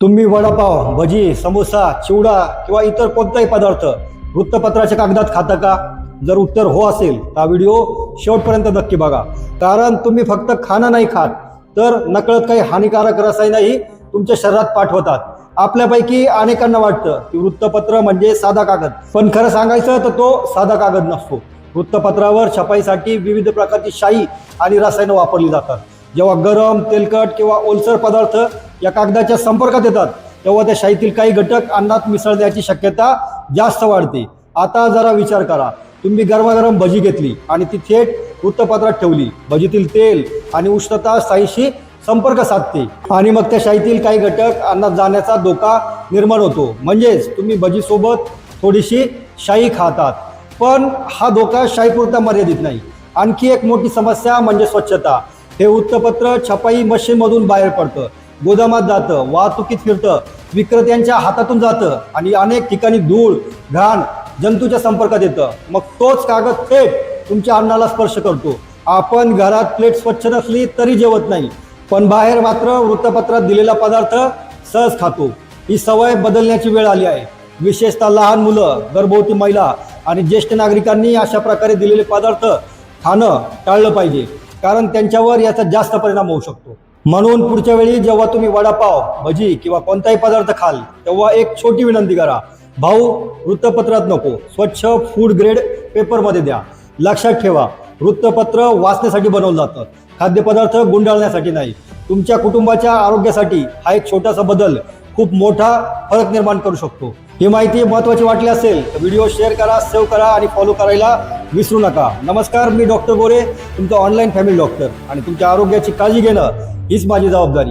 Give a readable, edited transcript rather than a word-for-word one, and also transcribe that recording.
तुम्ही वडापाव, भजी, समोसा, चिवडा किंवा इतर कोणताही पदार्थ वृत्तपत्राच्या कागदात खाता का? जर उत्तर हो असेल तर हा व्हिडिओ शेवटपर्यंत नक्की बघा. कारण तुम्ही फक्त खाणं नाही खात, तर नकळत काही हानिकारक रसायनही तुमच्या शरीरात पाठवतात. आपल्यापैकी अनेकांना वाटतं की वृत्तपत्र म्हणजे साधा कागद, पण खरं सांगायचं तर तो साधा कागद नसतो. वृत्तपत्रावर छपाईसाठी विविध प्रकारची शाई आणि रसायनं वापरली जातात. जेव्हा गरम, तेलकट किंवा ओलसर पदार्थ या कागदाच्या संपर्कात येतात तेव्हा त्या शाईतील काही घटक अन्नात मिसळण्याची शक्यता जास्त वाढते. आता जरा विचार करा, तुम्ही गरमागरम भजी घेतली आणि ती थेट वृत्तपत्रात ठेवली. भजीतील तेल आणि उष्णता शाईशी संपर्क साधते आणि मग त्या शाईतील काही घटक अन्नात जाण्याचा धोका निर्माण होतो. म्हणजेच तुम्ही भजीसोबत थोडीशी शाई खातात. पण हा धोका शाईपुरता मर्यादित नाही. आणखी एक मोठी समस्या म्हणजे स्वच्छता. हे वृत्तपत्र छपाई मशीनमधून बाहेर पडतं, गोदामात जातं, वाहतुकीत फिरतं, विक्रेत्यांच्या हातातून जातं आणि अनेक ठिकाणी धूळ, घाण, जंतूच्या संपर्कात येतं. मग तोच कागद थेट तुमच्या अन्नाला स्पर्श करतो. आपण घरात प्लेट स्वच्छ नसली तरी जेवत नाही, पण बाहेर मात्र वृत्तपत्रात दिलेला पदार्थ सहज खातो. ही सवय बदलण्याची वेळ आली आहे. विशेषतः लहान मुलं, गर्भवती महिला आणि ज्येष्ठ नागरिकांनी अशा प्रकारे दिलेले पदार्थ खाणं टाळलं पाहिजे, कारण त्यांच्यावर याचा जास्त परिणाम होऊ शकतो. म्हणून पुढच्या वेळी जेव्हा तुम्ही वडापाव, भजी किंवा कोणताही पदार्थ खाल तेव्हा एक छोटी विनंती करा. भाऊ, वृत्तपत्रात नको, स्वच्छ फूड ग्रेड पेपरमध्ये द्या. लक्षात ठेवा, वृत्तपत्र वाचण्यासाठी बनवलं जातं, खाद्यपदार्थ गुंडाळण्यासाठी नाही. तुमच्या कुटुंबाच्या आरोग्यासाठी हा एक छोटासा बदल खूप मोठा फरक निर्माण करू शकतो. ही माहिती महत्त्वाची वाटली असेल तर व्हिडिओ शेअर करा, सेव्ह करा आणि फॉलो करायला विसरू नका. नमस्कार, मी डॉक्टर गोरे, तुमचा ऑनलाईन फॅमिली डॉक्टर, आणि तुमच्या आरोग्याची काळजी घेणं हीच माझी जबाबदारी.